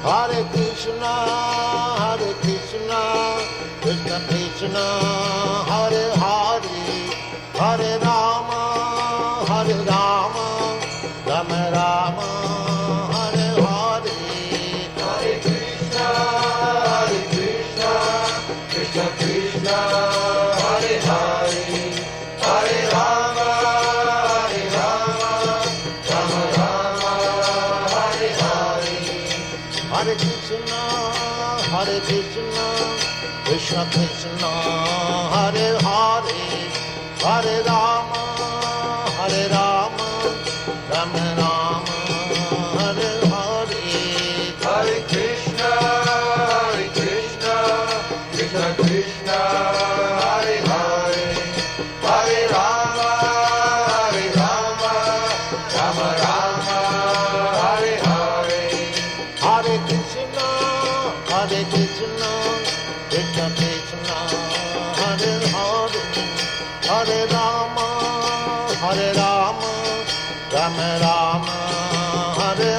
Hare Krishna, Krishna Krishna, Hare Hare, Hare Rama, Rama Rama, Hare Hare. Hare Krishna, Krishna Krishna, Hare Hare, Hare Rama, Rama Rama, Hare Hare. Hare Krishna, Krishna Krishna, Hare Hare, Hare Rama, Rama Rama, Hare Hare. Hare Krishna, Krishna Krishna, Hare Hare, Hare Rama, Rama Rama, Hare Hare. Hare Krishna, Krishna Krishna, Hare Hare, Hare Rama, Rama Rama, Hare